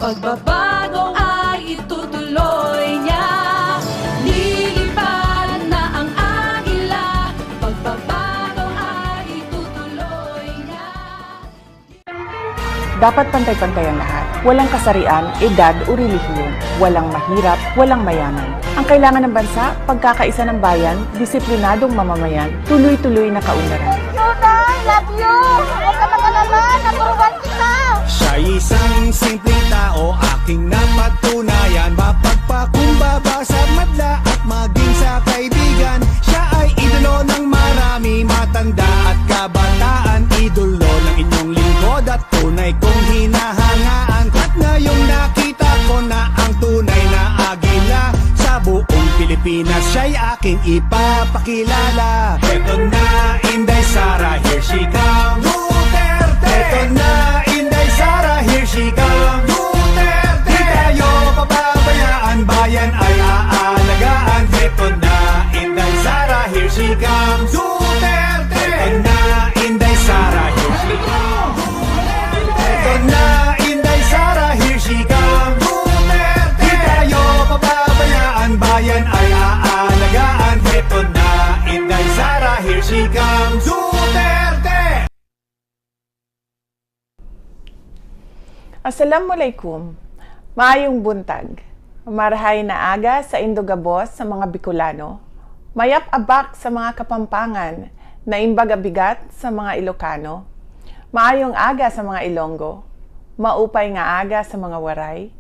Pagbabago ay itutuloy niya. Lilipad na ang agila. Pagbabago ay itutuloy niya. Dapat pantay-pantay ang lahat. Walang kasarian, edad o relihiyon. Walang mahirap, walang mayaman. Ang kailangan ng bansa, pagkakaisa ng bayan, disiplinadong mamamayan, tuloy-tuloy na kaunlaran. Juday, love you! Huwag ka mag-alala, naguruan kita! Siya'y isang simpleng tao, aking napatunayan. Mapagpakumbaba sa madla at maging sa kaibigan. Siya ay idolo ng marami, matanda at kabataan. Idolo ng inyong lingkod at tunay kong hinahangaan. At ngayong nakita ko na ang tunay na agila sa buong Pilipinas, siya'y aking ipapakilala. Eto na, Inday Sara, here she comes. Duterte! Eto na, Inday Sara, here she comes. Duterte! Di tayo pababayaan, bayan ay aalagaan. Eto na, Inday Sara, here she comes. Duterte! Eto na, Inday Sara, here she comes. Eto na, Inday Sara, here she comes. Duterte! Di tayo pababayaan, bayan ay aalagaan. Eto na, Inday Sara, here she comes. Duterte! Assalamualaikum. Maayong buntag. Marahay na aga sa Indogabos sa mga Bicolano. Mayap abak sa mga Kapampangan. Naimbag abigat sa mga Ilocano. Maayong aga sa mga Ilonggo. Maupay nga aga sa mga Waray.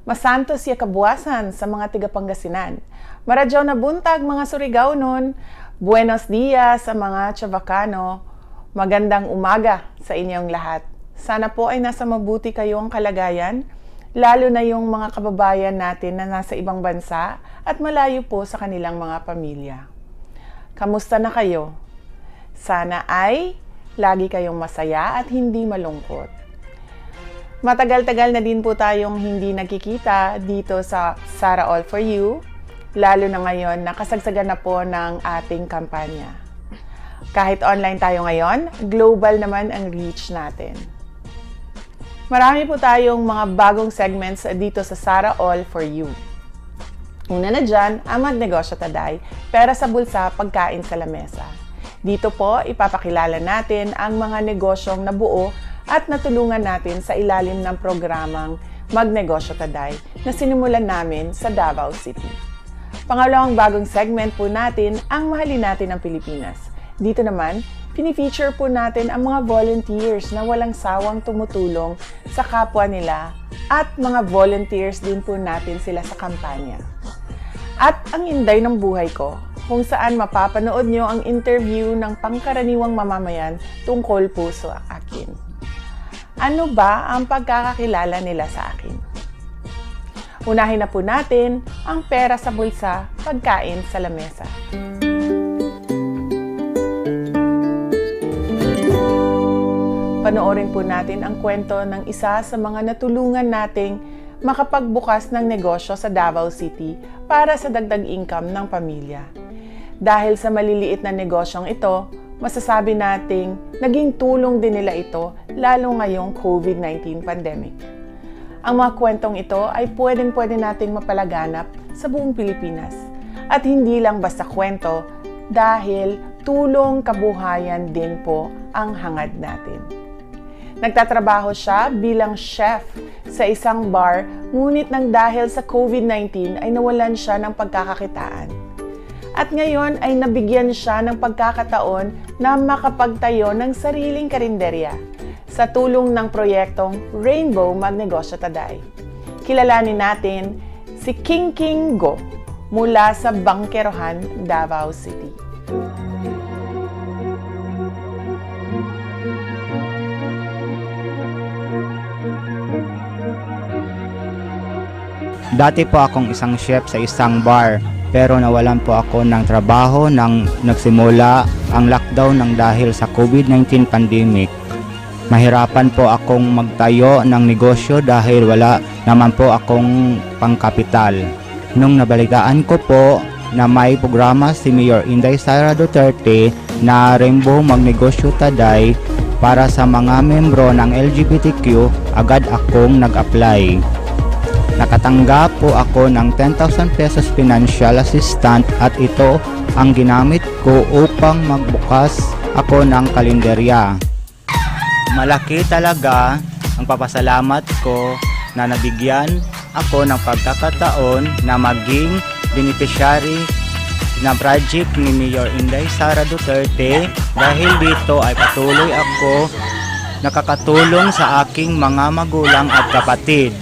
Masantos ya kabuwasan sa mga tiga-Pangasinan. Maradyaw na buntag mga Surigao nun. Buenos dias sa mga Chavacano. Magandang umaga sa inyong lahat. Sana po ay nasa mabuti kayong kalagayan, lalo na yung mga kababayan natin na nasa ibang bansa at malayo po sa kanilang mga pamilya. Kamusta na kayo? Sana ay lagi kayong masaya at hindi malungkot. Matagal-tagal na din po tayong hindi nagkikita dito sa Sara All for You, lalo na ngayon nakasagsagan na po ng ating kampanya. Kahit online tayo ngayon, global naman ang reach natin. Marami po tayong mga bagong segments dito sa Sara All for You. Una na dyan, ang Magnegosyo Taday, pera sa bulsa, pagkain sa lamesa. Dito po, ipapakilala natin ang mga negosyong nabuo at natulungan natin sa ilalim ng programang Magnegosyo Taday na sinimulan namin sa Davao City. Pangalawang bagong segment po natin, ang Mahalin Natin ang Pilipinas. Dito naman, pinifeature po natin ang mga volunteers na walang sawang tumutulong sa kapwa nila at mga volunteers din po natin sila sa kampanya. At ang inday ng buhay ko, kung saan mapapanood nyo ang interview ng pangkaraniwang mamamayan tungkol po sa akin. Ano ba ang pagkakakilala nila sa akin? Unahin na po natin ang pera sa bulsa, pagkain sa lamesa. Panoorin po natin ang kwento ng isa sa mga natulungan nating makapagbukas ng negosyo sa Davao City para sa dagdag income ng pamilya. Dahil sa maliliit na negosyong ito, masasabi nating naging tulong din nila ito lalo ngayong COVID-19 pandemic. Ang mga kwentong ito ay pwedeng-pwede nating mapalaganap sa buong Pilipinas. At hindi lang basta kwento dahil tulong kabuhayan din po ang hangad natin. Nagtatrabaho siya bilang chef sa isang bar, ngunit nang dahil sa COVID-19 ay nawalan siya ng pagkakakitaan. At ngayon ay nabigyan siya ng pagkakataon na makapagtayo ng sariling karinderya sa tulong ng proyektong Rainbow Magnegosyo Taday. Kilalanin natin si King King Go mula sa Bangkerohan, Davao City. Dati po akong isang chef sa isang bar, pero nawalan po ako ng trabaho nang nagsimula ang lockdown ng dahil sa COVID-19 pandemic. Mahirapan po akong magtayo ng negosyo dahil wala naman po akong pangkapital. Nung nabalitaan ko po na may programa si Mayor Inday Sara Duterte na Rainbow Magnegosyo Taday para sa mga membro ng LGBTQ, agad akong nag-apply. Nakatanggap po ako ng 10,000 pesos financial assistant at ito ang ginamit ko upang magbukas ako ng kalendarya. Malaki talaga ang papasalamat ko na nabigyan ako ng pagkakataon na maging beneficiary ng project ni Mayor Inday Sara Duterte. Dahil dito ay patuloy ako nakakatulong sa aking mga magulang at kapatid.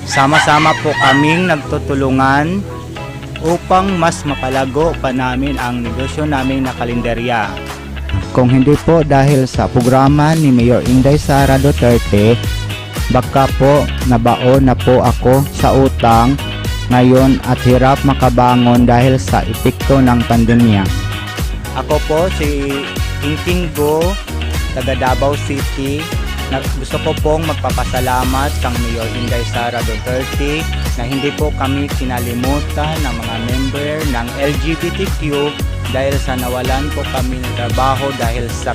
Sama-sama po kaming nagtutulungan upang mas mapalago pa namin ang negosyo namin na kalendarya. Kung hindi po dahil sa programa ni Mayor Inday Sara Duterte, baka po nabaon na po ako sa utang ngayon at hirap makabangon dahil sa epekto ng pandemya. Ako po si Ingtinggo, taga Davao City. Gusto ko pong magpapasalamat kang Mayor Inday Sara Duterte na hindi po kami kinalimutan ng mga member ng LGBTQ dahil sa nawalan po kami ng trabaho dahil sa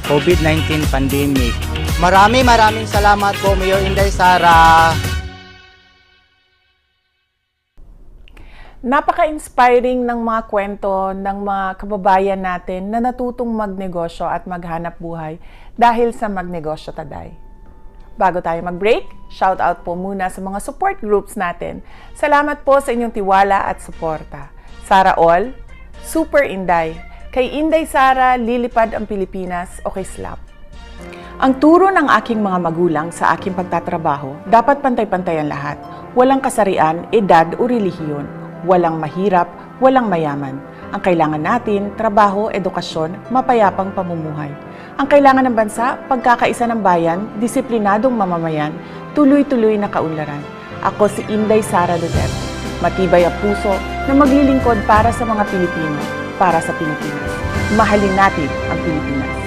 COVID-19 pandemic. Maraming salamat po Mayor Inday Sara. Napaka-inspiring ng mga kwento ng mga kababayan natin na natutong magnegosyo at maghanap buhay dahil sa Magnegosyo Taday. Bago tayo mag-break, shout out po muna sa mga support groups natin. Salamat po sa inyong tiwala at suporta. Sara All, Super Inday, kay Inday Sara, lilipad ang Pilipinas o kay Slap. Ang turo ng aking mga magulang sa aking pagtatrabaho, dapat pantay-pantay ang lahat. Walang kasarian, edad o relihiyon. Walang mahirap, walang mayaman. Ang kailangan natin, trabaho, edukasyon, mapayapang pamumuhay. Ang kailangan ng bansa, pagkakaisa ng bayan, disiplinadong mamamayan, tuloy-tuloy na kaunlaran. Ako si Inday Sara Duterte. Matibay ang puso na maglilingkod para sa mga Pilipino, para sa Pilipinas. Mahalin natin ang Pilipinas.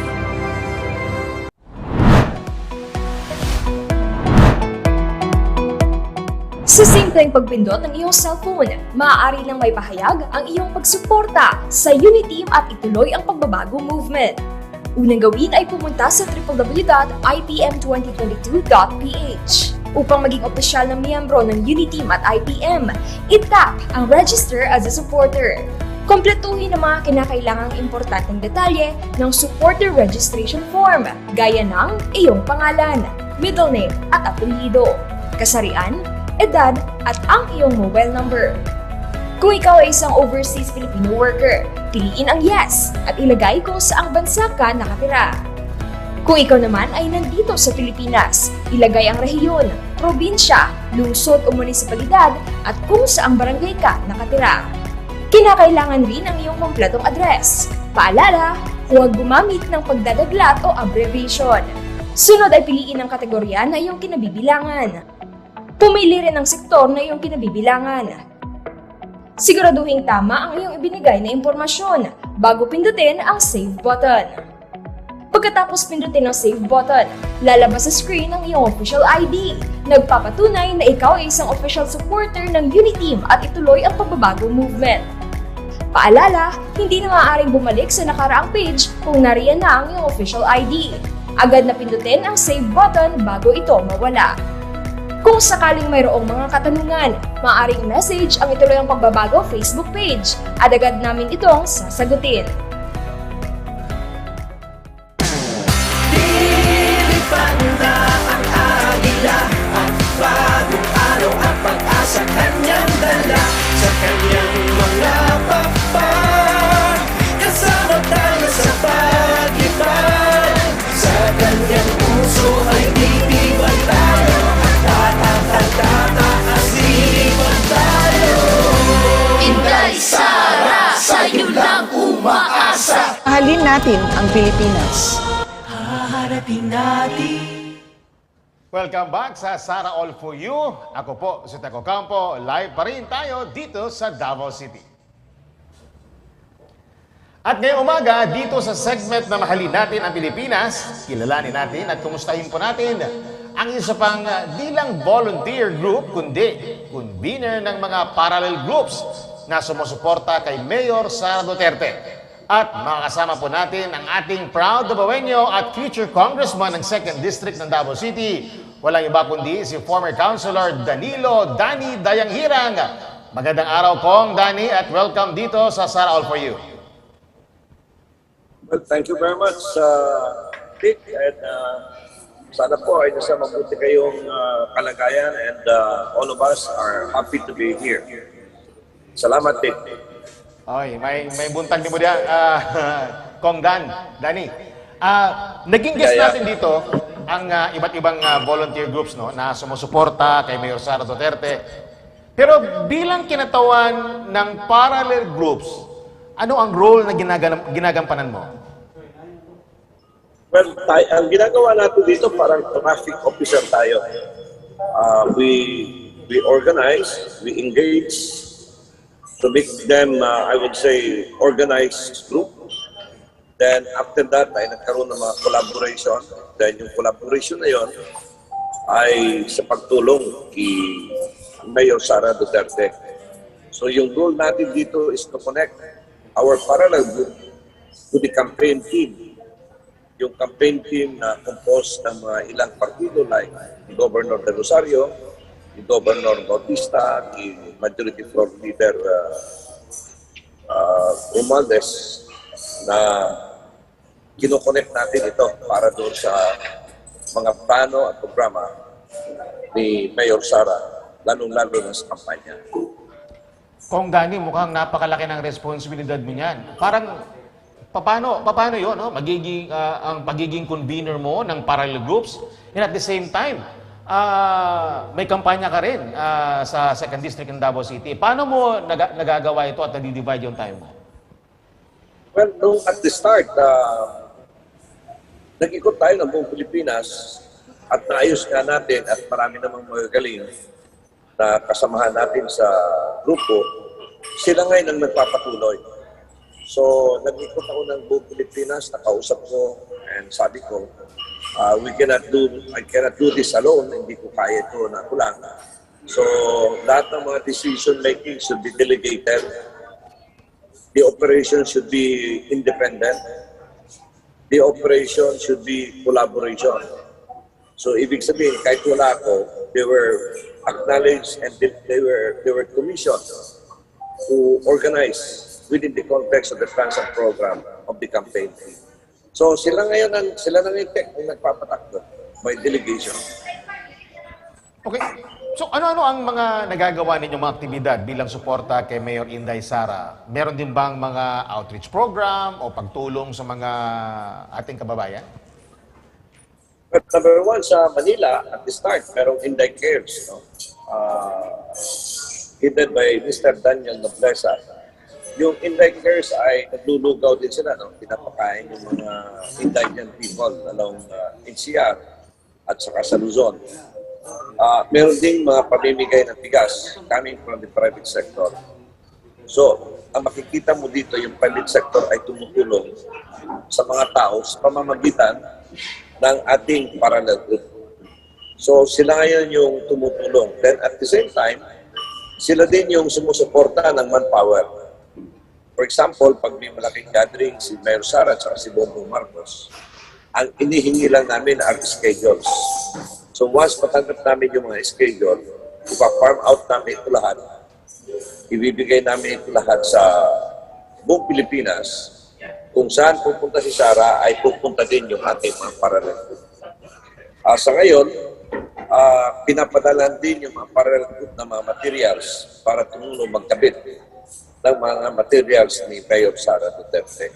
Sa simpleng pagpindot ng iyong cellphone, maaari nang may pahayag ang iyong pagsuporta sa Uniteam at ituloy ang pagbabago movement. Unang gawin ay pumunta sa www.ipm2022.ph. Upang maging opisyal na miyembro ng Uniteam at IPM, itap ang Register as a Supporter. Kompletuhin ang mga kinakailangang importanteng detalye ng supporter registration form, gaya ng iyong pangalan, middle name at apelyido, kasarian, edad, at ang iyong mobile number. Kung ikaw ay isang overseas Filipino worker, piliin ang yes at ilagay kung saang bansa ka nakatira. Kung ikaw naman ay nandito sa Pilipinas, ilagay ang rehiyon, probinsya, lungsod o munisipalidad at kung saang barangay ka nakatira. Kinakailangan rin ang iyong kompletong address. Paalala, huwag gumamit ng pagdadaglat o abbreviation. Sunod ay piliin ang kategorya na iyong kinabibilangan. Pumili rin ng sektor na iyong kinabibilangan. Siguraduhin tama ang iyong ibinigay na impormasyon bago pindutin ang Save button. Pagkatapos pindutin ang Save button, lalabas sa screen ang iyong official ID. Nagpapatunay na ikaw ay isang official supporter ng Uniteam at ituloy ang pagbabago movement. Paalala, hindi na maaaring bumalik sa nakaraang page kung nariyan na ang iyong official ID. Agad na pindutin ang Save button bago ito mawala. Kung sakaling mayroong mga katanungan, maaaring message ang ituloy ang pagbabago Facebook page at agad namin itong sasagutin. Lilipad na ang agila at bagong araw at pag-asa kanyang dala sa kanyang mga pakpak. Kasama tayo sa pag-ipad, sa kanyang puso ay titibay tayo. Inday Sara, sa'yo lang umaasa. Mahalin natin ang Pilipinas. Haharapin natin. Welcome back sa Sara All for You. Ako po si Teco Campo. Live pa rin tayo dito sa Davao City. At ngayong umaga, dito sa segment na Mahalin Natin ang Pilipinas, kilalanin natin at kumustahin po natin ang isa pang di lang volunteer group, kundi convener ng mga parallel groups na sumusuporta kay Mayor Sara Duterte. At makakasama po natin ang ating proud Davaoenyo at future congressman ng 2nd District ng Davao City, Walang iba kundi si former Councilor Danilo Dani Dayanghirang. Magandang araw, Kong Dani, at welcome dito sa Sara All for You. Well, thank you very much, Dick, and sana po ay nasa mabuti kayong kalagayan, and all of us are happy to be here. Salamat, Dick. Oy, may buntag din mo diyan, Kong Dani. Naging guest natin dito ang iba't ibang volunteer groups, no, na sumusuporta kay Mayor Sara Duterte. Pero bilang kinatawan ng parallel groups, ano ang role na ginagampanan mo? Well, ang ginagawa natin dito parang traffic officer tayo. We organize, we engage to make them, I would say, organized group. Then after that ay nagkaroon ng mga collaboration. Then yung collaboration na yon ay sa pagtulong kay Mayor Sara Duterte. So yung goal natin dito is to connect our parallel group to the campaign team. Yung campaign team na composed ng mga ilang partido like Governor de Rosario, the Governor Bautista, the Majority Floor Leader Romualdez, na kinokonect natin ito para doon sa mga plano at programa ni Mayor Sara, lalong-lalo na sa kampanya. Kong Dani, mukhang napakalaki ng responsibilidad mo niyan. Parang, paano yun? No? Magiging, ang pagiging convener mo ng parallel groups, and at the same time, may kampanya ka rin sa 2nd District in Davao City. Paano mo nagagawa ito at nadi-divide yung time mo? Well, nung at the start, nag-ikot tayo ng buong Pilipinas at naayos nga natin at marami namang magagaling na kasamahan natin sa grupo, sila ngayon ang nagpapatuloy. So, nag-ikot ako ng buong Pilipinas, nakausap ko, and sabi ko, I cannot do this alone, hindi ko kaya ito na ako lang. So, lahat ng mga decision making should be delegated. The operation should be independent. The operation should be collaboration. So, ibig sabihin, kahit wala ako, they were acknowledged and they were commissioned to organize within the context of the transit program of the campaign. So, sila ngayon ang nagpapatakbo by delegation. Okay. So, ano-ano ang mga nagagawa ninyong mga aktibidad bilang suporta kay Mayor Inday Sara? Meron din bang mga outreach program o pagtulong sa mga ating kababayan? But number one, sa Manila, at the start, merong Inday Cares, no? Headed by Mr. Daniel Noblesa. Yung Inday Cares ay naglulugaw din sila, no? Pinapakain yung mga indigent people along NCR at saka sa Luzon. Meron ding mga pamimigay ng bigas coming from the private sector. So, ang makikita mo dito, yung private sector ay tumutulong sa mga tao sa pamamagitan ng ating parallel group. So, sila ngayon yung tumutulong. Then, at the same time, sila din yung sumusuporta ng manpower. For example, pag may malaking gathering si Mayor Sara at si Bongbong Marcos, ang inihingi lang namin are schedules. So once matanggap namin yung mga schedule, ipa-farm out namin ito lahat, ibibigay namin ito lahat sa buong Pilipinas. Kung saan pupunta si Sara, ay pupunta din yung ating mga parallel group. Sa ngayon, pinapadalan din yung mga parallel group na mga materials para tumulong magkabit ng mga materials ni Mayor Sara Duterte.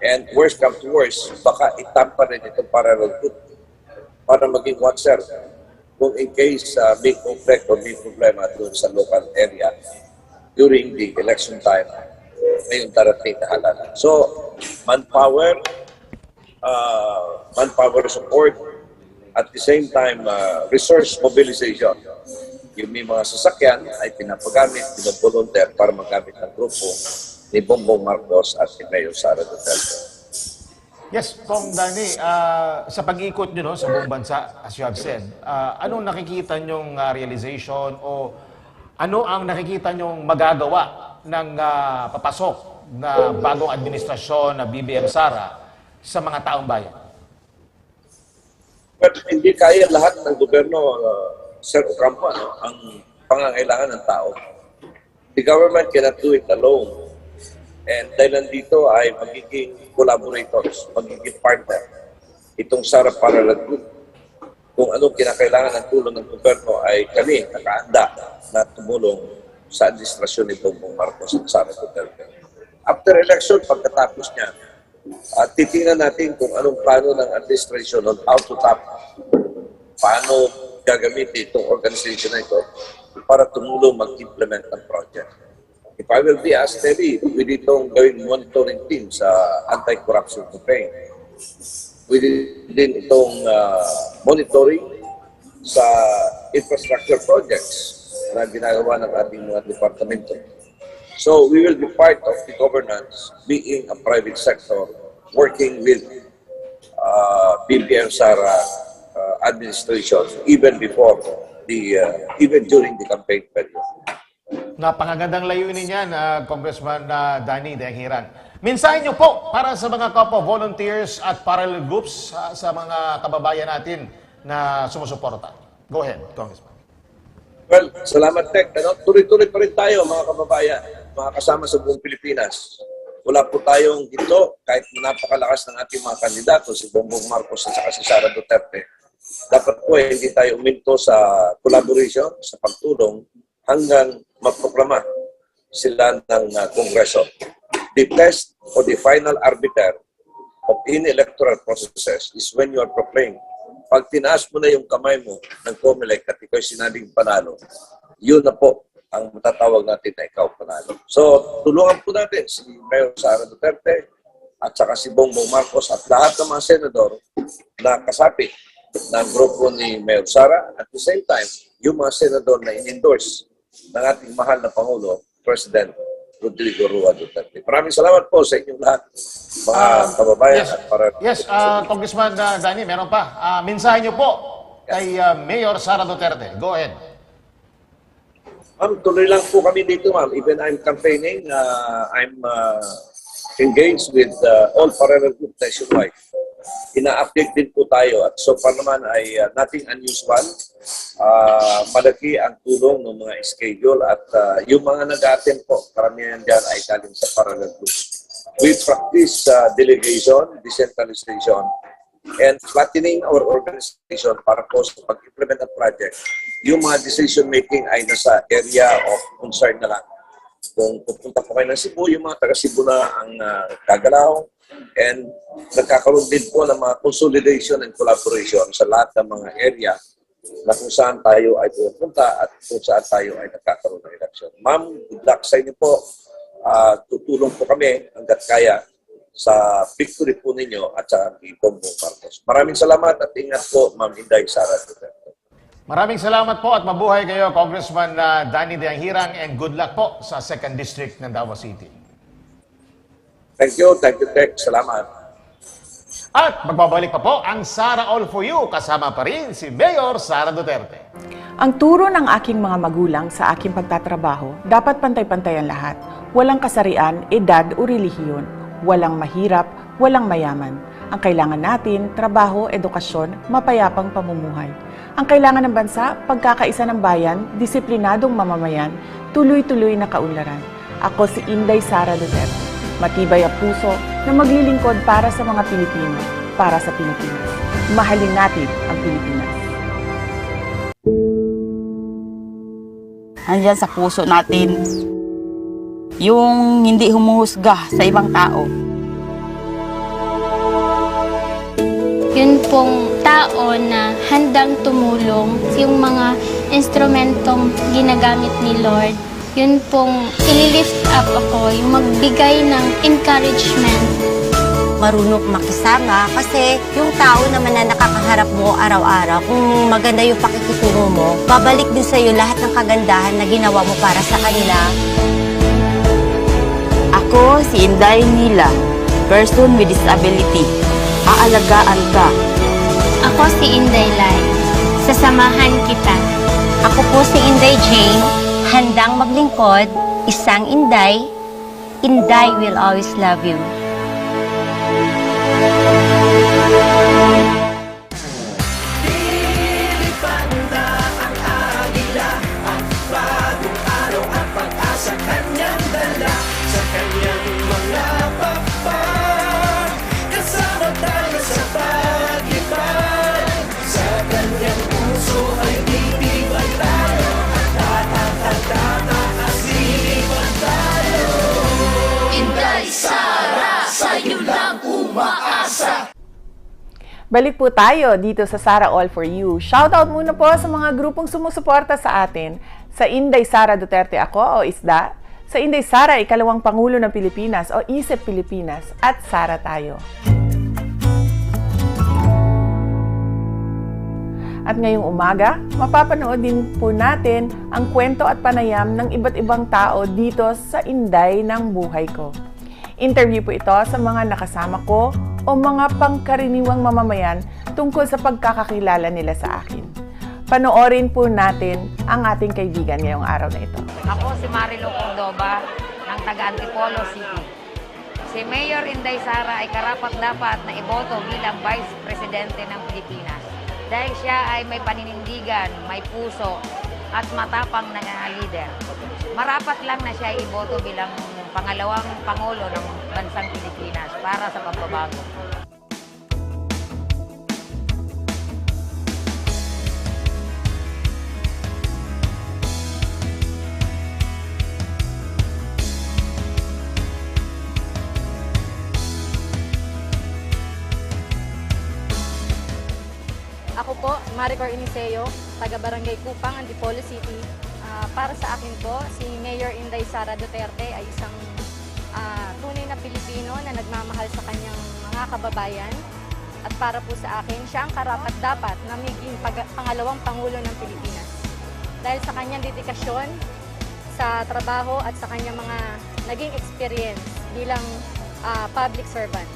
And worst come to worst, baka itampa rin itong parallel group para maging watcher kung in case may conflict or may problema doon sa local area during the election time ngayong darating na halalan. So, manpower support, at the same time, resource mobilization. Yung may mga sasakyan ay pinapagamit, pinavolunteer para magamit ng grupo ni Bongbong Marcos at ni Mayor Sara Duterte. Yes, Kong Dani, sa pag-ikot nyo, no, sa buong bansa, as you have said, anong nakikita nyong realization o ano ang nakikita nyong magagawa ng papasok na bagong administrasyon na BBM Sara sa mga taong bayan? But hindi kaya lahat ng gobyerno, Sir Ocampo, ang pangangailangan ng tao. The government cannot do it alone. And dahil nandito ay magiging collaborators, magiging partner. Itong Sara All Group, kung anong kinakailangan ng tulong ng gobyerno ay kami nakaanda na tumulong sa administrasyon ni Bongbong Marcos at Sara Duterte. After election, pagkatapos niya, titingnan natin kung anong plano ng administration on how to tap, paano gagamitin itong organization na ito para tumulong mag-implement ng project. If I will be asked, maybe, pwede itong gawing monitoring team sa anti-corruption campaign. Pwede din itong monitoring sa infrastructure projects na ginagawa ng ating mga departamento. So we will be part of the governance, being a private sector, working with BBM Sara administration even before even during the campaign period. Napakagandang layunin niyan, Congressman Danny De Anghiran. Mensahe niyo po para sa mga kapwa volunteers at parallel groups sa mga kababayan natin na sumusuporta. Go ahead, Congressman. Well, salamat, Tek. Tuloy-tuloy pa rin tayo, mga kababayan, mga kasama sa buong Pilipinas. Wala po tayong ginto, kahit napakalakas ng ating mga kandidato, si Bongbong Marcos at si Sara Duterte. Dapat po hindi tayo uminto sa collaboration, sa pagtulong, hanggang maproklama sila ng Kongreso. The test or the final arbiter of any electoral processes is when you are proclaimed. Pag tinaas mo na yung kamay mo ng COMELEC at ikaw sinabing panalo, yun na po ang matatawag natin na ikaw panalo. So, tulungan po natin si Mayor Sara Duterte at saka si Bongbong Marcos at lahat ng mga senador na kasapi ng grupo ni Mayor Sara. At the same time, yung mga senador na in-endorse ng ating mahal na Pangulo, President Rodrigo Roa Duterte. Maraming salamat po sa inyong lahat, mga kababayan. Yes, at para Congressman Danny, meron pa. Mensahe niyo po kay Mayor Sara Duterte. Go ahead. Ma'am, tuloy lang po kami dito, ma'am. Even I'm campaigning, I'm engaged with all parallel group nationwide. Ina-update din po tayo. At so far naman ay nothing unusual. Malaki ang tulong ng mga schedule at yung mga nag-attend po, karamihan dyan ay galing sa parallel group. We practice delegation, decentralization, and flattening our organization para po sa pag-implement ng project. Yung mga decision-making ay nasa area of concern na lang. Kung pupunta po kayo ng Cebu, yung mga taga-Cebu na ang gagalaw, and nagkakaroon din po ng mga consolidation and collaboration sa lahat ng mga area na kung saan tayo ay pupunta at kung saan tayo ay nagkakaroon ng election. Ma'am, good luck sa inyo po. Tutulong po kami hanggat kaya sa victory po ninyo at sa Bongbong Marcos. Maraming salamat at ingat po, Ma'am Inday Sara Duterte. Maraming salamat po at mabuhay kayo, Congressman Danny De Anghiran, and good luck po sa 2nd District ng Davao City. Thank you, Tek. Salamat. At magbabalik pa po ang Sara All for You, kasama pa rin si Mayor Sara Duterte. Ang turo ng aking mga magulang sa aking pagtatrabaho, dapat pantay-pantay ang lahat. Walang kasarian, edad o relihiyon. Walang mahirap, walang mayaman. Ang kailangan natin, trabaho, edukasyon, mapayapang pamumuhay. Ang kailangan ng bansa, pagkakaisa ng bayan, disiplinadong mamamayan, tuloy-tuloy na kaunlaran. Ako si Inday Sara Duterte. Matibay ang puso na maglilingkod para sa mga Pilipino, para sa Pilipinas. Mahalin natin ang Pilipinas. Andyan sa puso natin yung hindi humuhusga sa ibang tao. Yun pong tao na handang tumulong, yung mga instrumentong ginagamit ni Lord, yun pong ililift up ako, yung magbigay ng encouragement. Marunong makisama kasi yung tao naman na nakakaharap mo araw-araw, kung maganda yung pakikitungo mo, babalik din sa'yo lahat ng kagandahan na ginawa mo para sa kanila. Ako si Inday Nila, person with disability. Aalagaan ka. Ako si Inday Lai, sasamahan kita. Ako po si Inday Jane, handang maglingkod, isang Inday. Inday will always love you. Balik po tayo dito sa Sara All for You. Shoutout muna po sa mga grupong sumusuporta sa atin. Sa Inday Sara Duterte Ako o ISDA, sa Inday Sara Ikalawang Pangulo ng Pilipinas o ISEP Pilipinas at Sara Tayo. At ngayong umaga, mapapanood din po natin ang kwento at panayam ng iba't ibang tao dito sa Inday ng Buhay Ko. Interview po ito sa mga nakasama ko o mga pangkaraniwang mamamayan tungkol sa pagkakakilala nila sa akin. Panoorin po natin ang ating kaibigan ngayong araw na ito. Ako si Marilo Cordoba ng taga Antipolo City. Si Mayor Inday Sara ay karapat-dapat na iboto bilang Vice Presidente ng Pilipinas. Dahil siya ay may paninindigan, may puso, at matapang na leader. Marapat lang na siya iboto bilang pangalawang Pangulo ng bansang Pilipinas para sa pagbabago. Ako po, Maricor Iniseo, taga Barangay Kupang, Antipolo City. Para sa akin po, si Mayor Inday Sara Duterte ay isang tunay na Pilipino na nagmamahal sa kanyang mga kababayan. At para po sa akin, siya ang karapat-dapat na maging pangalawang Pangulo ng Pilipinas. Dahil sa kanyang dedikasyon sa trabaho at sa kanyang mga naging experience bilang public servant.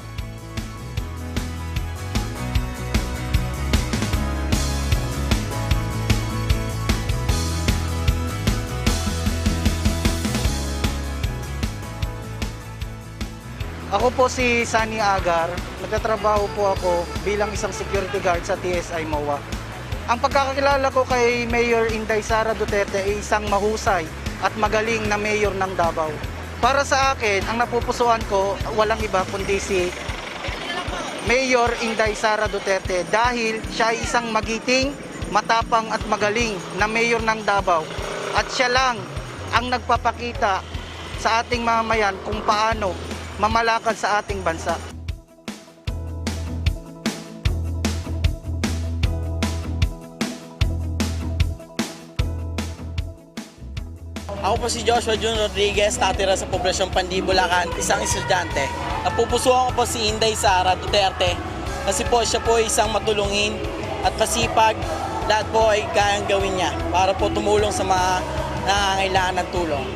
Ako po si Sunny Agar, nagtatrabaho po ako bilang isang security guard sa TSI MOA. Ang pagkakakilala ko kay Mayor Inday Sara Duterte ay isang mahusay at magaling na mayor ng Davao. Para sa akin, ang napupusuan ko walang iba kundi si Mayor Inday Sara Duterte dahil siya ay isang magiting, matapang at magaling na mayor ng Davao. At siya lang ang nagpapakita sa ating mamamayan kung paano mamalakad sa ating bansa. Ako po si Joshua Jun Rodriguez, natira sa poblasyong Pandi, Bulacan, isang estudyante. Napupusuan ko po si Inday Sara Duterte kasi po siya po isang matulungin at masipag. Lahat po ay kayang gawin niya para po tumulong sa mga nangangailangan ng tulong.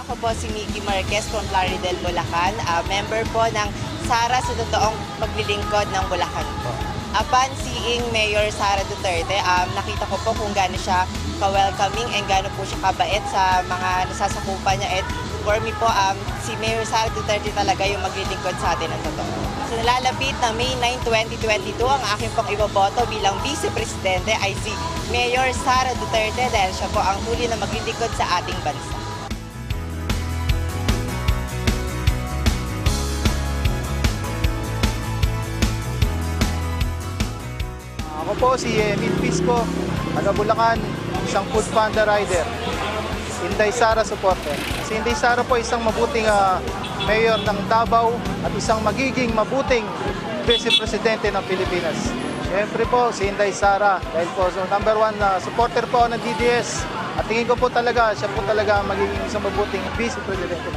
Ako po si Mickey Marquez from Plaridel, Bulacan. Member po ng Sara sa totoong paglilingkod ng Bulacan po. Upon seeing Mayor Sara Duterte, nakita ko po kung gaano siya ka-welcoming and gaano po siya kabait sa mga nasasakupan niya. And for me po, si Mayor Sara Duterte talaga yung maglilingkod sa atin ng totoo. So nalalapit na May 9, 2022, ang aking pong iboboto bilang Vice Presidente ay si Mayor Sara Duterte dahil siya po ang huli na maglilingkod sa ating bansa. Ako po si Emil Pisco, taga Bulacan, isang food panda rider. Inday Sara supporter. Si Inday Sara po isang mabuting mayor ng Davao at isang magiging mabuting Vice Presidente ng Pilipinas. Siyempre po si Inday Sara dahil po number one supporter po ng DDS. At tingin ko po talaga, siya po talaga magiging isang mabuting Vice Presidente.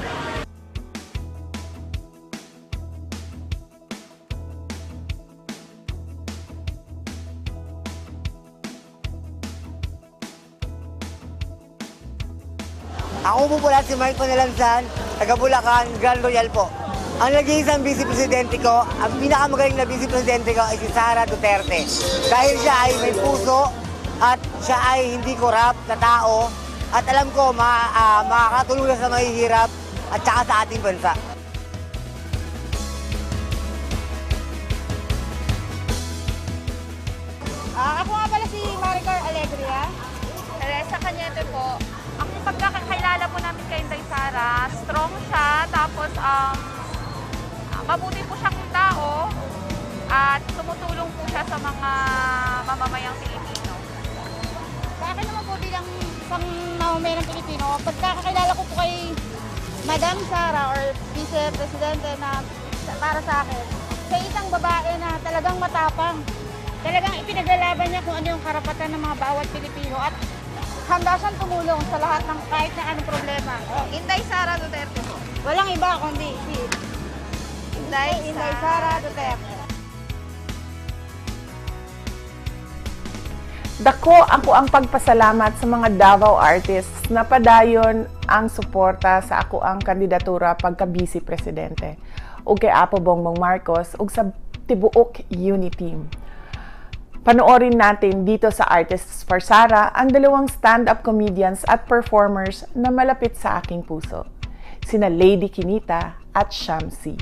Ako po pala si Mark Panalamsan, taga Bulacan, Grand Royal po. Ang naging isang Vice Presidente ko, ang pinakamagaling na Vice Presidente ko ay si Sara Duterte. Dahil siya ay may puso at siya ay hindi korap na tao at alam ko makakatulong sa mahihirap at saka sa ating bansa. Ako nga pala si Maricor Alegria. Sa kanya ito po, ang pagkakakilala po namin kay Inday Sara, strong siya, tapos mabuti po siyang tao at tumutulong po siya sa mga mamamayang Pilipino. Sa akin naman po bilang isang mamamayan ng Pilipino, pagkakakilala ko po kay Madam Sara or Vice Presidente na para sa akin, sa isang babae na talagang matapang. Talagang ipinaglalaban niya kung ano yung karapatan ng mga bawat Pilipino at handa siyang tumulong sa lahat ng kahit na anong problema. Inday Sara Duterte po. Walang iba kundi si Inday Sara Duterte. Dako ako ang pagpasalamat sa mga Davao artists na padayon ang suporta sa ako ang kandidatura pagka-Vice Presidente ug kay Apo Bongbong Marcos ug sa tibuok Uniteam. Panoorin natin dito sa Artists for Sara ang dalawang stand-up comedians at performers na malapit sa aking puso. Sina Lady Kinita at Shamsi.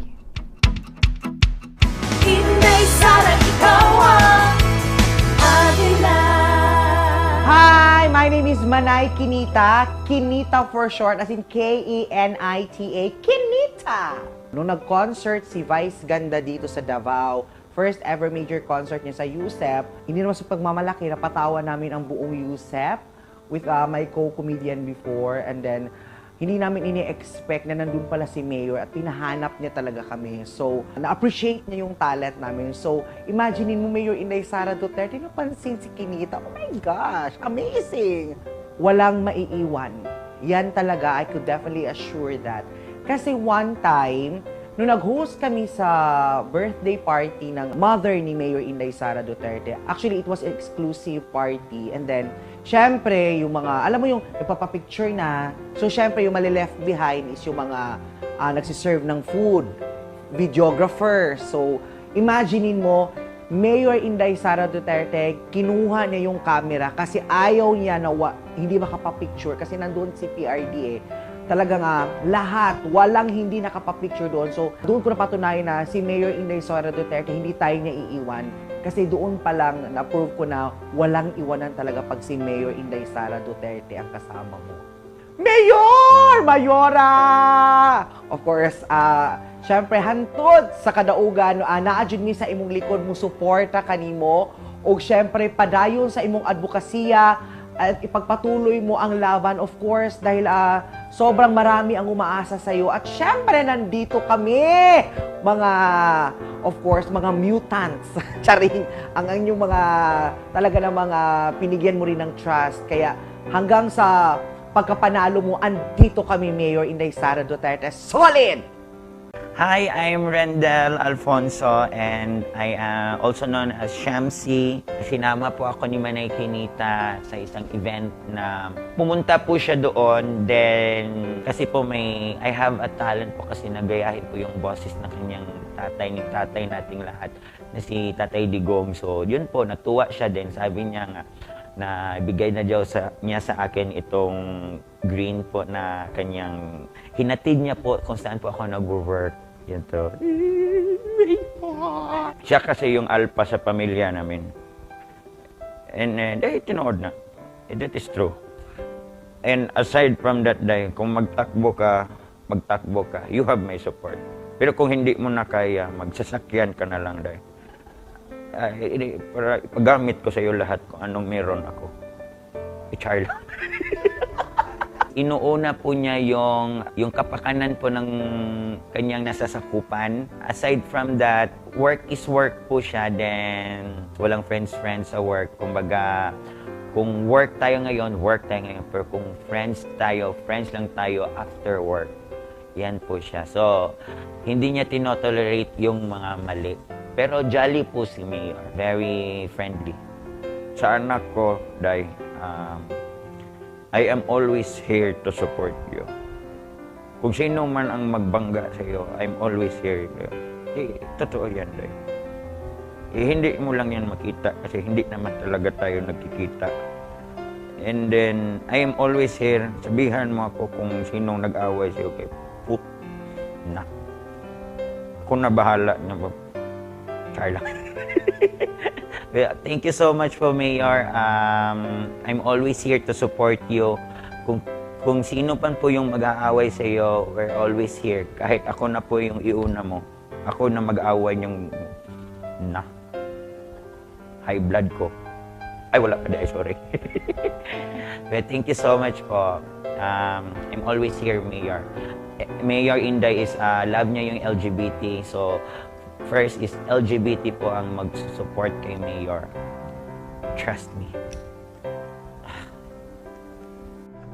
Inday Sara, ikaw ang agila. Hi, my name is Manay Kinita. Kinita for short, as in K-E-N-I-T-A. Kinita! Nung nag-concert si Vice Ganda dito sa Davao, first ever major concert niya sa USEP, hindi naman sa pagmamalaki, napatawa namin ang buong USEP with my co-comedian before, and then hindi namin ini-expect na nandun pala si Mayor at pinahanap niya talaga kami. So, na-appreciate niya yung talent namin. So, imaginein mo Mayor Inday Sara Duterte, napansin si Kinita. Oh my gosh, amazing! Walang maiiwan. Yan talaga, I could definitely assure that. Kasi one time, nung nag-host kami sa birthday party ng mother ni Mayor Inday Sara Duterte, actually, it was an exclusive party. And then, syempre, yung mga, alam mo yung nagpapapicture na, so syempre, yung mali-left behind is yung mga nagsiserve ng food, videographer. So, imaginein mo, Mayor Inday Sara Duterte, kinuha niya yung camera kasi ayaw niya na hindi makapapicture kasi nandun si PRD eh. Talagang lahat, walang hindi nakapapicture doon. So, doon ko napatunayan na si Mayor Inday Sara Duterte, hindi tayo niya iiwan. Kasi doon pa lang, na-prove ko na walang iwanan talaga pag si Mayor Inday Sara Duterte ang kasama mo. Mayor! Mayora! Of course, syempre, hantod sa kadaugan, naadjud mi sa imong likod mo, suporta kanimo. O syempre, padayon sa imong advokasya, at ipagpatuloy mo ang laban, of course, dahil sobrang marami ang umaasa sa iyo. At syempre, nandito kami, mga, of course, mga mutants. Charing, ang inyong mga, talaga na mga pinigyan mo rin ng trust. Kaya hanggang sa pagkapanalo mo, andito kami, Mayor Inday Sara Duterte. Solid! Hi, I'm Rendel Alfonso and I am also known as Shamsi. Sinama po ako ni Manay Kinita sa isang event na pumunta po siya doon. Then, kasi po I have a talent po kasi nagayahin po yung boses ng kanyang tatay, ni tatay nating lahat, na si Tatay Digong. So, yun po, natuwa siya din. Sabi niya nga, na ibigay na niya sa akin itong green po na kanyang hinatid niya po kung saan po ako nag-work. Yan to. Siya kasi yung alpha sa pamilya namin. And tinood na. That is true. And aside from that, kung magtakbo ka, you have my support. Pero kung hindi mo na kaya, magsasakyan ka na lang, day. Para ipagamit ko sa iyo lahat kung anong meron ako. I-char lang. Inuuna po niya yung kapakanan po ng kanyang nasasakupan. Aside from that, work is work po siya. Then, walang friends sa work. Kumbaga, kung work tayo ngayon, work tayo ngayon. Pero kung friends lang tayo after work. Yan po siya. So, hindi niya tinotolerate yung mga mali. Pero jolly po si Mayor. Very friendly. Sa anak ko, Day, I am always here to support you. Kung sino man ang magbangga sa iyo, I'm always here. Totoo yan, Day. Hindi mo lang yan makita kasi hindi naman talaga tayo nagkikita. And then, I am always here. Sabihan mo ako kung sinong nag-away sa iyo. Okay, put na. Kung nabahala niya ba, Carla. Thank you so much po, Mayor. I'm always here to support you. Kung sino pan po yung mag-aaway sa iyo, we're always here. Kahit ako na po yung iuna mo, ako na mag-aaway yung high blood ko. Ay, wala pa dahil, sorry. But thank you so much po. I'm always here, Mayor. Mayor Inday is, love niya yung LGBT. So, first is LGBT po ang mag-support kay Mayor. Trust me.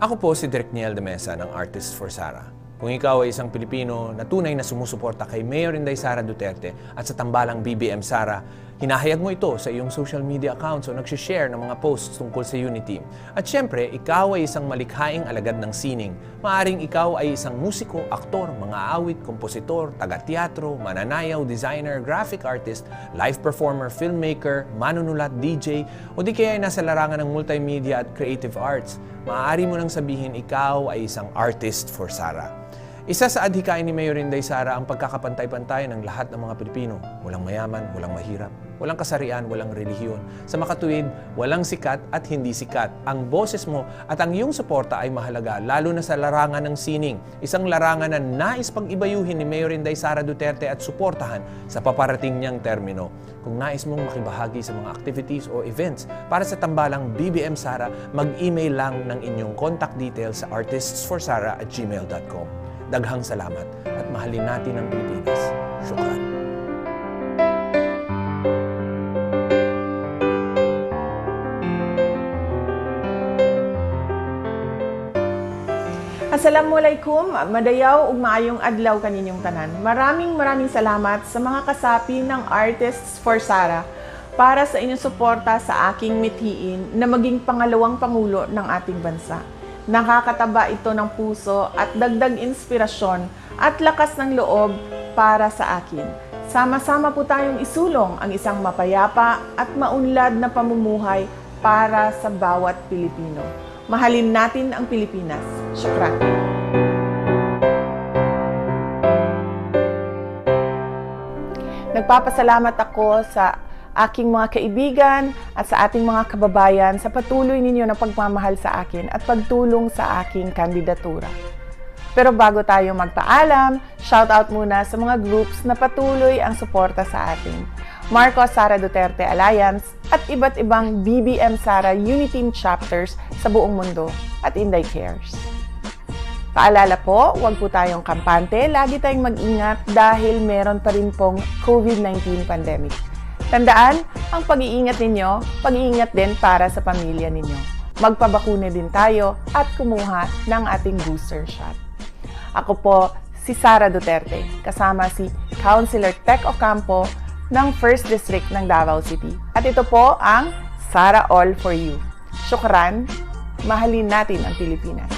Ako po si Direk Niel de Mesa ng Artists for Sara. Kung ikaw ay isang Pilipino na tunay na sumusuporta kay Mayor Inday Sara Duterte at sa tambalang BBM Sara, hinahayag mo ito sa iyong social media accounts o nagsishare ng mga posts tungkol sa Unity. At syempre, ikaw ay isang malikhaing alagad ng sining. Maaring ikaw ay isang musiko, aktor, mga awit, kompositor, taga-teatro, mananayaw, designer, graphic artist, live performer, filmmaker, manunulat, DJ, o di kaya ay nasa larangan ng multimedia at creative arts. Maaari mo nang sabihin ikaw ay isang artist for Sara. Isa sa adhikain ni Mayor Inday Sara ang pagkakapantay-pantay ng lahat ng mga Pilipino. Walang mayaman, walang mahirap, walang kasarian, walang relihiyon. Sa makatuwid, walang sikat at hindi sikat. Ang boses mo at ang iyong suporta ay mahalaga, lalo na sa larangan ng sining. Isang larangan na nais pag-ibayuhin ni Mayor Inday Sara Duterte at suportahan sa paparating niyang termino. Kung nais mong makibahagi sa mga activities o events para sa tambalang BBM Sara, mag-email lang ng inyong contact details sa artistsforsara@gmail.com. Daghang salamat at mahalin natin ang Pilipinas. Syukran. Assalamualaikum, madayaw ug maayong adlaw kaninyong tanan. Maraming salamat sa mga kasapi ng Artists for Sara para sa inyong suporta sa aking mithiin na maging pangalawang pangulo ng ating bansa. Nakakataba ito ng puso at dagdag inspirasyon at lakas ng loob para sa akin. Sama-sama po tayong isulong ang isang mapayapa at maunlad na pamumuhay para sa bawat Pilipino. Mahalin natin ang Pilipinas. Syukran. Nagpapasalamat ako sa aking mga kaibigan at sa ating mga kababayan sa patuloy ninyo na pagmamahal sa akin at pagtulong sa aking kandidatura. Pero bago tayo magpaalam, shoutout muna sa mga groups na patuloy ang suporta sa atin. Marcos Sara Duterte Alliance at iba't ibang BBM Sara Unity chapters sa buong mundo at Inday Cares. Paalala po, huwag po tayong kampante, lagi tayong mag-ingat dahil meron pa rin pong COVID-19 pandemic. Tandaan, ang pag-iingat ninyo, pag-iingat din para sa pamilya ninyo. Magpabakuna din tayo at kumuha ng ating booster shot. Ako po si Sara Duterte, kasama si Councilor Tec Ocampo ng 1st District ng Davao City. At ito po ang Sara All for you. Syukran, mahalin natin ang Pilipinas.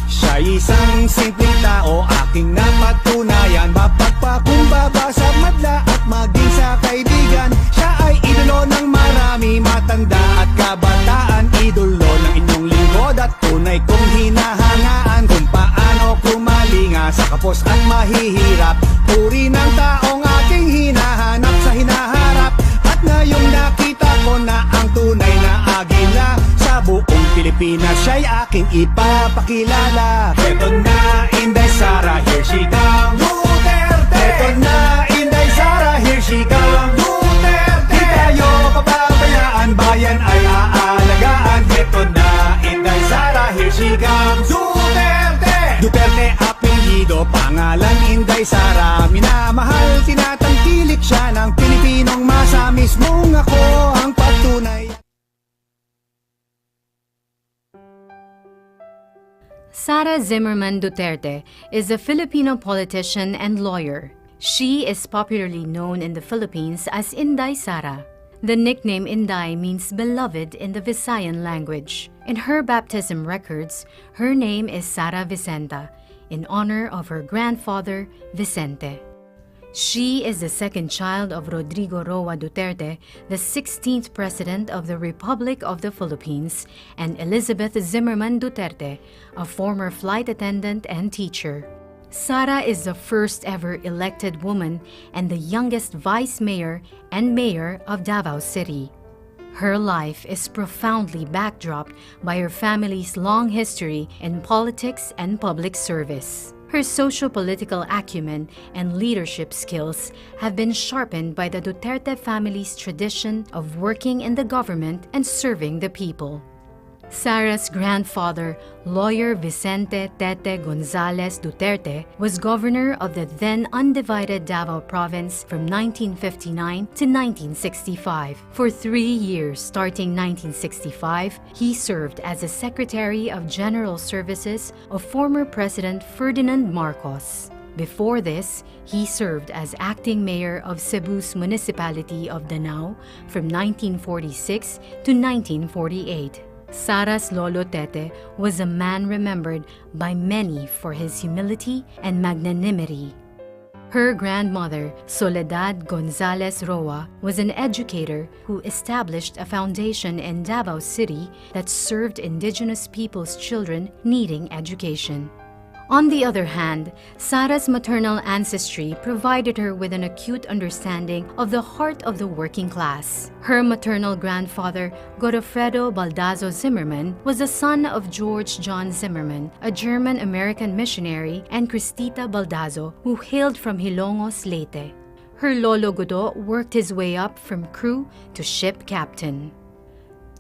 Siya'y isang simpleng tao, aking napatunayan. Mapagpakumbaba sa madla at maging sa kaibigan. Siya ay idolo ng marami, matanda at kabataan. Idolo ng inyong lingkod at tunay kong hinahangaan. Kung paano kumalinga sa kapos at mahihirap. Puri ng taong aking hinahanap sa hinaharap. At ngayong nakita ko na ang tunay na agila sa buong Pilipinas, siya'y aking ipapakilala. Eto na Inday Sara, here she comes, Duterte! Eto na Inday Sara, here she comes, Duterte! Di tayo papabayaan, bayan ay aalagaan. Eto na Inday Sara, here she comes, Duterte! Duterte apelyido, pangalan Inday Sara. Minamahal, tinatangkilik siya ng Pilipinong masa. Mismong ako ang patunay. Sara Zimmerman Duterte is a Filipino politician and lawyer. She is popularly known in the Philippines as Inday Sara. The nickname Inday means beloved in the Visayan language. In her baptism records, her name is Sara Vicenta, in honor of her grandfather, Vicente. She is the second child of Rodrigo Roa Duterte, the 16th President of the Republic of the Philippines, and Elizabeth Zimmerman Duterte, a former flight attendant and teacher. Sara is the first ever elected woman and the youngest vice mayor and mayor of Davao City. Her life is profoundly backdropped by her family's long history in politics and public service. Her socio-political acumen and leadership skills have been sharpened by the Duterte family's tradition of working in the government and serving the people. Sara's grandfather, lawyer Vicente Tete Gonzales Duterte, was governor of the then undivided Davao province from 1959 to 1965. For 3 years, starting 1965, he served as the Secretary of General Services of former President Ferdinand Marcos. Before this, he served as acting mayor of Cebu's municipality of Danao from 1946 to 1948. Sara's Lolo Tete was a man remembered by many for his humility and magnanimity. Her grandmother, Soledad Gonzales Roa, was an educator who established a foundation in Davao City that served indigenous people's children needing education. On the other hand, Sara's maternal ancestry provided her with an acute understanding of the heart of the working class. Her maternal grandfather, Godofredo Baldazo Zimmerman, was the son of George John Zimmerman, a German-American missionary, and Cristita Baldazo, who hailed from Hilongos, Leyte. Her Lolo Godo worked his way up from crew to ship captain.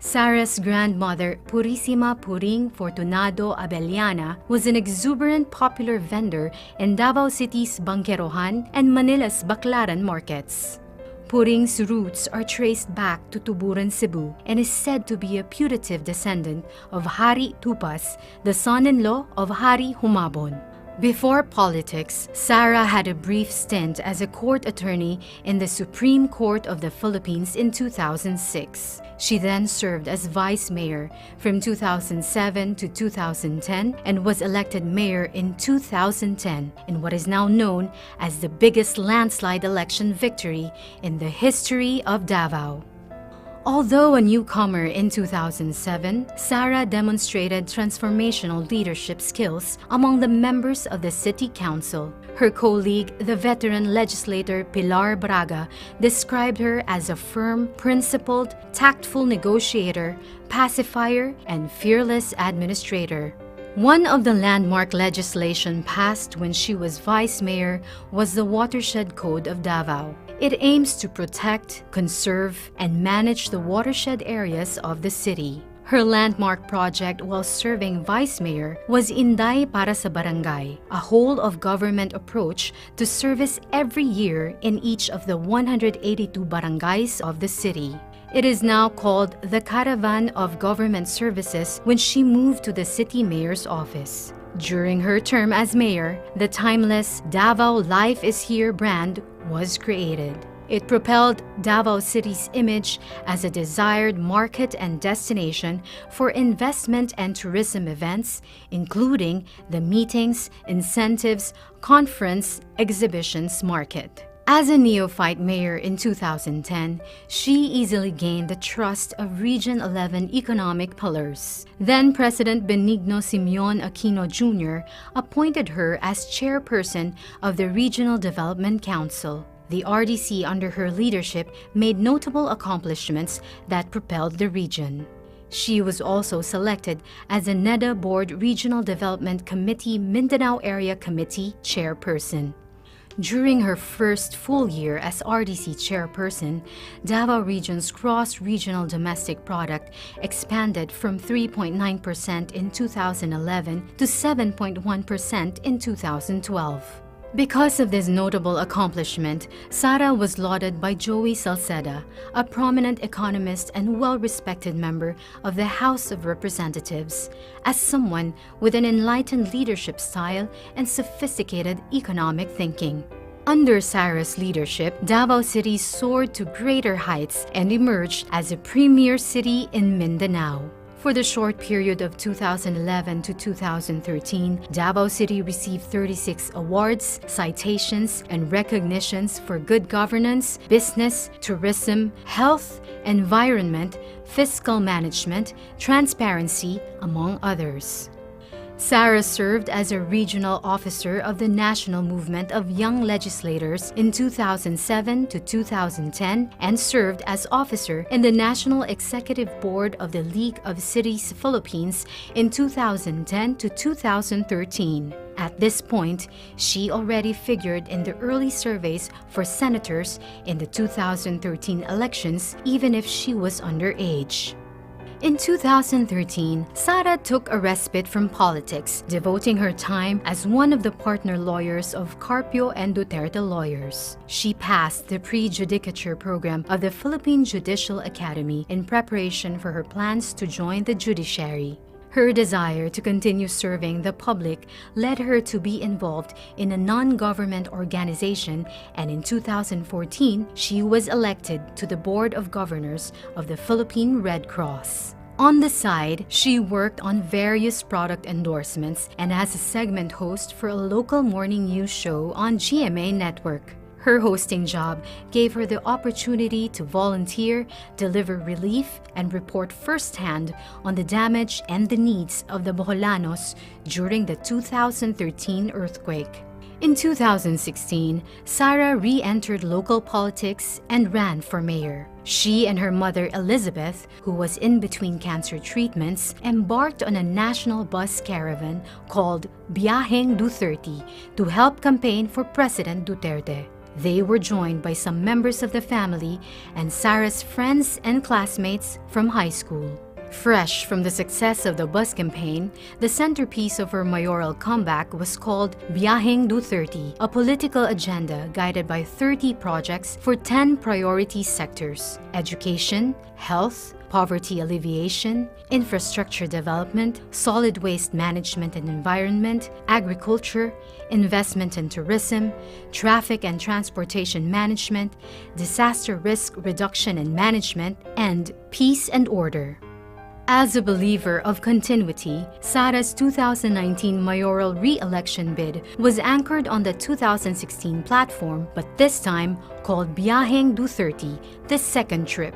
Sara's grandmother, Purissima Puring Fortunado Abellana, was an exuberant popular vendor in Davao City's Bangkerohan and Manila's Baclaran markets. Puring's roots are traced back to Tuburan, Cebu, and is said to be a putative descendant of Hari Tupas, the son-in-law of Hari Humabon. Before politics, Sara had a brief stint as a court attorney in the Supreme Court of the Philippines in 2006. She then served as vice mayor from 2007 to 2010 and was elected mayor in 2010 in what is now known as the biggest landslide election victory in the history of Davao. Although a newcomer in 2007, Sara demonstrated transformational leadership skills among the members of the City Council. Her colleague, the veteran legislator Pilar Braga, described her as a firm, principled, tactful negotiator, pacifier, and fearless administrator. One of the landmark legislation passed when she was vice mayor was the Watershed Code of Davao. It aims to protect, conserve, and manage the watershed areas of the city. Her landmark project while serving vice mayor was Inday Para sa Barangay, a whole-of-government approach to service every year in each of the 182 barangays of the city. It is now called the Caravan of Government Services when she moved to the city mayor's office. During her term as mayor, the timeless Davao Life is Here brand was created. It propelled Davao City's image as a desired market and destination for investment and tourism events, including the meetings, incentives, conference, exhibitions market. As a neophyte mayor in 2010, she easily gained the trust of Region 11 economic pillars. Then President Benigno Simeon Aquino Jr. appointed her as chairperson of the Regional Development Council. The RDC under her leadership made notable accomplishments that propelled the region. She was also selected as a NEDA Board Regional Development Committee Mindanao Area Committee chairperson. During her first full year as RDC chairperson, Davao Region's gross regional domestic product expanded from 3.9% in 2011 to 7.1% in 2012. Because of this notable accomplishment, Sara was lauded by Joey Salceda, a prominent economist and well-respected member of the House of Representatives, as someone with an enlightened leadership style and sophisticated economic thinking. Under Sara's leadership, Davao City soared to greater heights and emerged as a premier city in Mindanao. For the short period of 2011 to 2013, Davao City received 36 awards, citations, and recognitions for good governance, business, tourism, health, environment, fiscal management, transparency, among others. Sara served as a regional officer of the National Movement of Young Legislators in 2007 to 2010 and served as officer in the National Executive Board of the League of Cities Philippines in 2010 to 2013. At this point, she already figured in the early surveys for senators in the 2013 elections, even if she was underage. In 2013, Sara took a respite from politics, devoting her time as one of the partner lawyers of Carpio and Duterte lawyers. She passed the pre-judicature program of the Philippine Judicial Academy in preparation for her plans to join the judiciary. Her desire to continue serving the public led her to be involved in a non-government organization, and in 2014, she was elected to the Board of Governors of the Philippine Red Cross. On the side, she worked on various product endorsements and as a segment host for a local morning news show on GMA Network. Her hosting job gave her the opportunity to volunteer, deliver relief, and report firsthand on the damage and the needs of the Bocolanos during the 2013 earthquake. In 2016, Sara re-entered local politics and ran for mayor. She and her mother Elizabeth, who was in between cancer treatments, embarked on a national bus caravan called Biyaheng Duterte to help campaign for President Duterte. They were joined by some members of the family and Sara's friends and classmates from high school. Fresh from the success of the bus campaign, the centerpiece of her mayoral comeback was called Biyaheng Duterte, a political agenda guided by 30 projects for 10 priority sectors: education, health, poverty alleviation, infrastructure development, solid waste management and environment, agriculture, investment and tourism, traffic and transportation management, disaster risk reduction and management, and peace and order. As a believer of continuity, Sara's 2019 mayoral re-election bid was anchored on the 2016 platform, but this time called Biyaheng Duterte, the second trip.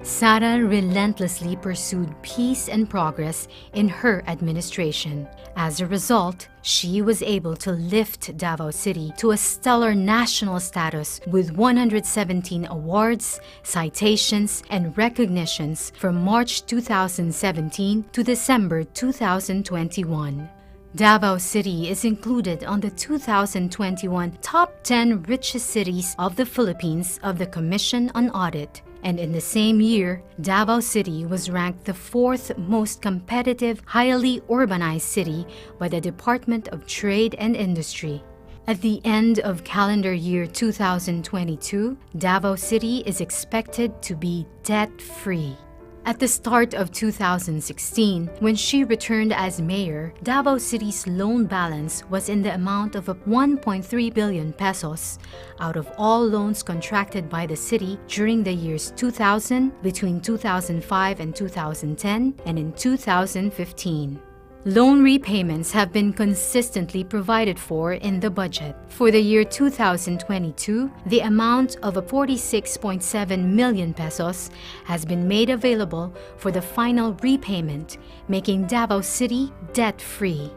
Sara relentlessly pursued peace and progress in her administration. As a result, she was able to lift Davao City to a stellar national status with 117 awards, citations, and recognitions from March 2017 to December 2021. Davao City is included on the 2021 Top 10 Richest Cities of the Philippines of the Commission on Audit. And in the same year, Davao City was ranked the 4th most competitive, highly urbanized city by the Department of Trade and Industry. At the end of calendar year 2022, Davao City is expected to be debt-free. At the start of 2016, when she returned as mayor, Davao City's loan balance was in the amount of 1.3 billion pesos out of all loans contracted by the city during the years 2000, between 2005 and 2010, and in 2015. Loan repayments have been consistently provided for in the budget. For the year 2022, the amount of 46.7 million pesos has been made available for the final repayment, making Davao City debt-free.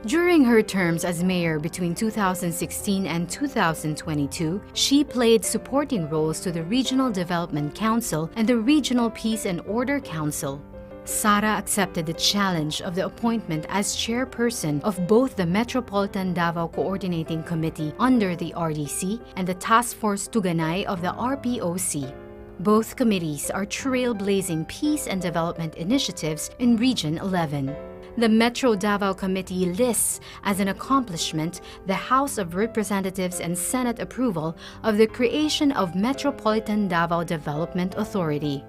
During her terms as mayor between 2016 and 2022, she played supporting roles to the Regional Development Council and the Regional Peace and Order Council. Sara accepted the challenge of the appointment as chairperson of both the Metropolitan Davao Coordinating Committee under the RDC and the Task Force Tuganay of the RPOC. Both committees are trailblazing peace and development initiatives in Region 11. The Metro Davao Committee lists as an accomplishment the House of Representatives and Senate approval of the creation of Metropolitan Davao Development Authority.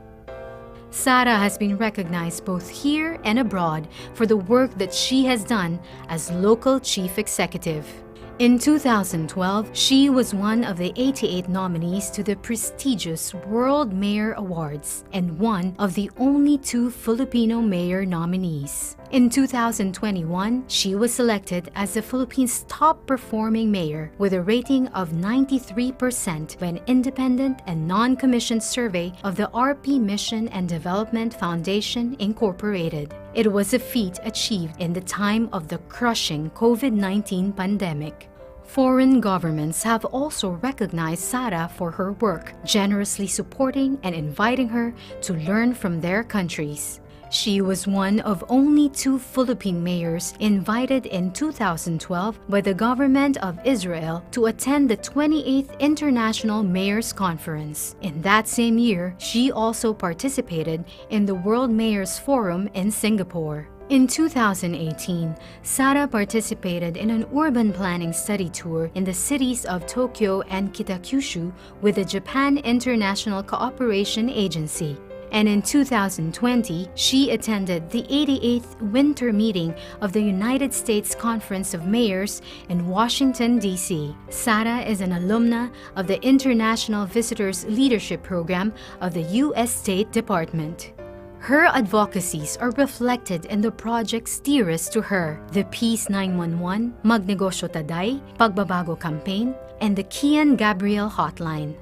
Sara has been recognized both here and abroad for the work that she has done as local chief executive. In 2012, she was one of the 88 nominees to the prestigious World Mayor Awards and one of the only 2 Filipino mayor nominees. In 2021, she was selected as the Philippines' top-performing mayor with a rating of 93% by an independent and non-commissioned survey of the RP Mission and Development Foundation, Incorporated. It was a feat achieved in the time of the crushing COVID-19 pandemic. Foreign governments have also recognized Sara for her work, generously supporting and inviting her to learn from their countries. She was one of only 2 Philippine mayors invited in 2012 by the government of Israel to attend the 28th International Mayors Conference. In that same year, she also participated in the World Mayors Forum in Singapore. In 2018, Sara participated in an urban planning study tour in the cities of Tokyo and Kitakyushu with the Japan International Cooperation Agency. And in 2020, she attended the 88th Winter Meeting of the United States Conference of Mayors in Washington, D.C. Sara is an alumna of the International Visitors Leadership Program of the U.S. State Department. Her advocacies are reflected in the projects dearest to her, the Peace 911, Magnegosyo Taday, Pagbabago Campaign, and the Kian Gabriel Hotline.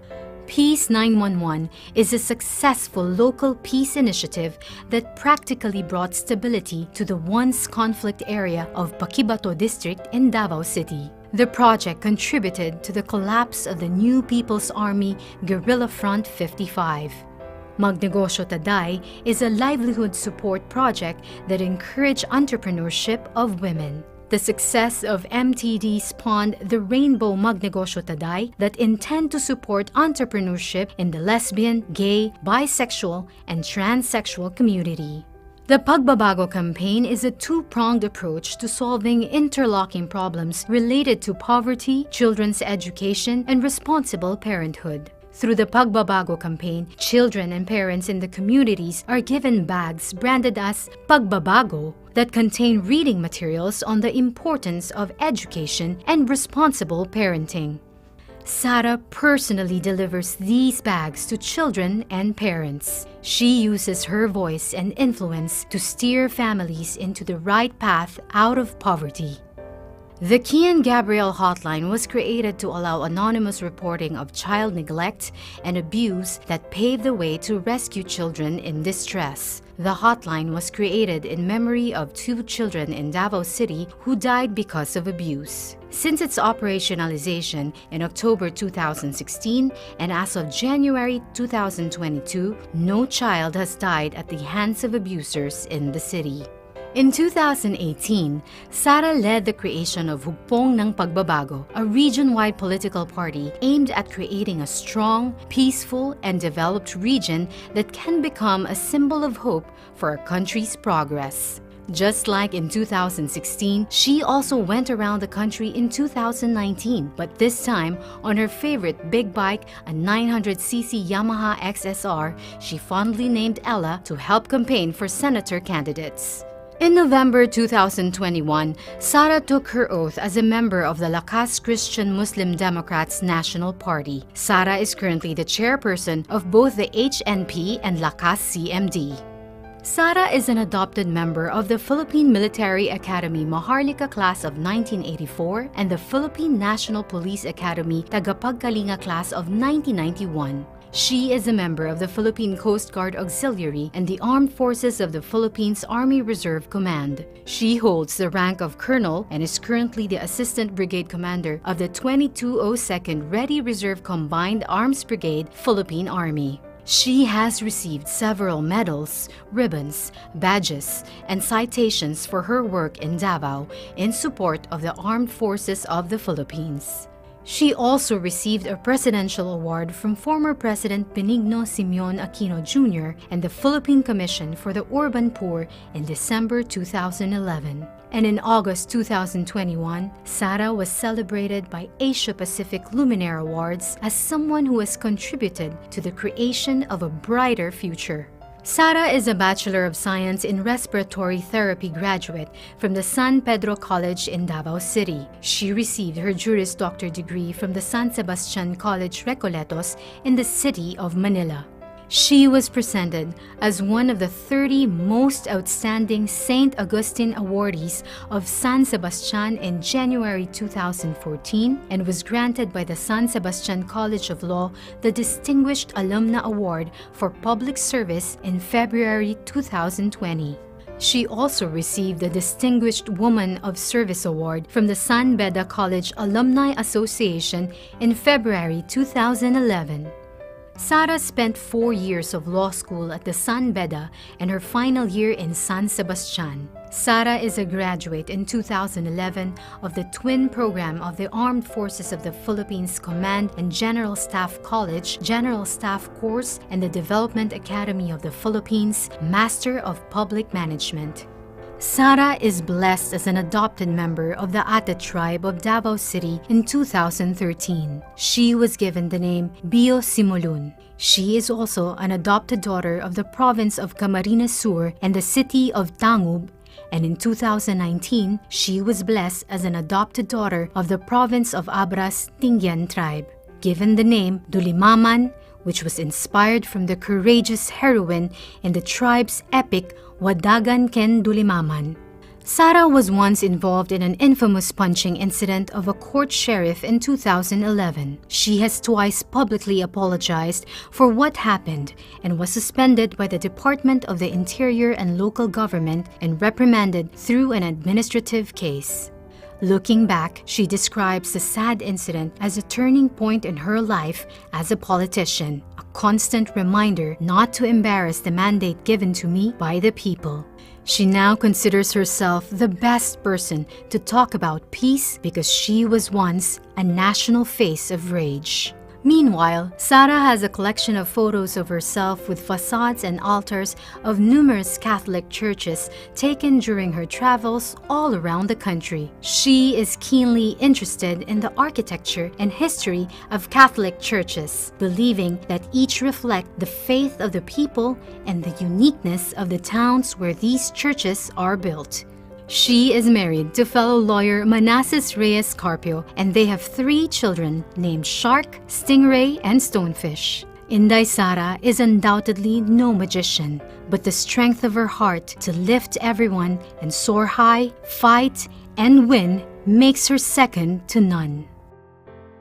Peace 911 is a successful local peace initiative that practically brought stability to the once conflict area of Paquibato District in Davao City. The project contributed to the collapse of the New People's Army Guerrilla Front 55. Magnegosyo Taday is a livelihood support project that encouraged entrepreneurship of women. The success of MTD spawned the Rainbow Magnegosyo Taday that intend to support entrepreneurship in the lesbian, gay, bisexual, and transsexual community. The Pagbabago campaign is a 2-pronged approach to solving interlocking problems related to poverty, children's education, and responsible parenthood. Through the Pagbabago campaign, children and parents in the communities are given bags branded as Pagbabago that contain reading materials on the importance of education and responsible parenting. Sara personally delivers these bags to children and parents. She uses her voice and influence to steer families into the right path out of poverty. The Kian Gabriel Hotline was created to allow anonymous reporting of child neglect and abuse that paved the way to rescue children in distress. The hotline was created in memory of 2 children in Davao City who died because of abuse. Since its operationalization in October 2016 and as of January 2022, no child has died at the hands of abusers in the city. In 2018, Sara led the creation of Hugpong ng Pagbabago, a region-wide political party aimed at creating a strong, peaceful, and developed region that can become a symbol of hope for our country's progress. Just like in 2016, she also went around the country in 2019, but this time on her favorite big bike, a 900cc Yamaha XSR, she fondly named Ella to help campaign for senator candidates. In November 2021, Sara took her oath as a member of the Lakas Christian Muslim Democrats National Party. Sara is currently the chairperson of both the HNP and Lakas CMD. Sara is an adopted member of the Philippine Military Academy Maharlika Class of 1984 and the Philippine National Police Academy Tagapagkalinga Class of 1991. She is a member of the Philippine Coast Guard Auxiliary and the Armed Forces of the Philippines Army Reserve Command. She holds the rank of Colonel and is currently the Assistant Brigade Commander of the 2202nd Ready Reserve Combined Arms Brigade, Philippine Army. She has received several medals, ribbons, badges, and citations for her work in Davao in support of the Armed Forces of the Philippines. She also received a presidential award from former President Benigno Simeon Aquino Jr. and the Philippine Commission for the Urban Poor in December 2011. And in August 2021, Sara was celebrated by Asia Pacific Luminaire Awards as someone who has contributed to the creation of a brighter future. Sara is a Bachelor of Science in Respiratory Therapy graduate from the San Pedro College in Davao City. She received her Juris Doctor degree from the San Sebastian College Recoletos in the city of Manila. She was presented as one of the 30 most outstanding St. Augustine awardees of San Sebastian in January 2014 and was granted by the San Sebastian College of Law the Distinguished Alumna Award for Public Service in February 2020. She also received the Distinguished Woman of Service Award from the San Beda College Alumni Association in February 2011. Sara spent 4 years of law school at the San Beda and her final year in San Sebastian. Sara is a graduate in 2011 of the twin program of the Armed Forces of the Philippines Command and General Staff College, General Staff Course, and the Development Academy of the Philippines, Master of Public Management. Sara is blessed as an adopted member of the Ate tribe of Davao City in 2013. She was given the name Bio Simulun. She is also an adopted daughter of the province of Camarines Sur and the city of Tangub, and in 2019, she was blessed as an adopted daughter of the province of Abras Tingyan tribe, given the name Dulimaman, which was inspired from the courageous heroine in the tribe's epic Wadagan Ken Dulimaman. Sara was once involved in an infamous punching incident of a court sheriff in 2011. She has twice publicly apologized for what happened and was suspended by the Department of the Interior and Local Government and reprimanded through an administrative case. Looking back, she describes the sad incident as a turning point in her life as a politician, a constant reminder not to embarrass the mandate given to me by the people. She now considers herself the best person to talk about peace because she was once a national face of rage. Meanwhile, Sara has a collection of photos of herself with facades and altars of numerous Catholic churches taken during her travels all around the country. She is keenly interested in the architecture and history of Catholic churches, believing that each reflect the faith of the people and the uniqueness of the towns where these churches are built. She is married to fellow lawyer Manassas Reyes Carpio, and they have 3 children named Shark, Stingray, and Stonefish. Inday Sara is undoubtedly no magician, but the strength of her heart to lift everyone and soar high, fight, and win makes her second to none.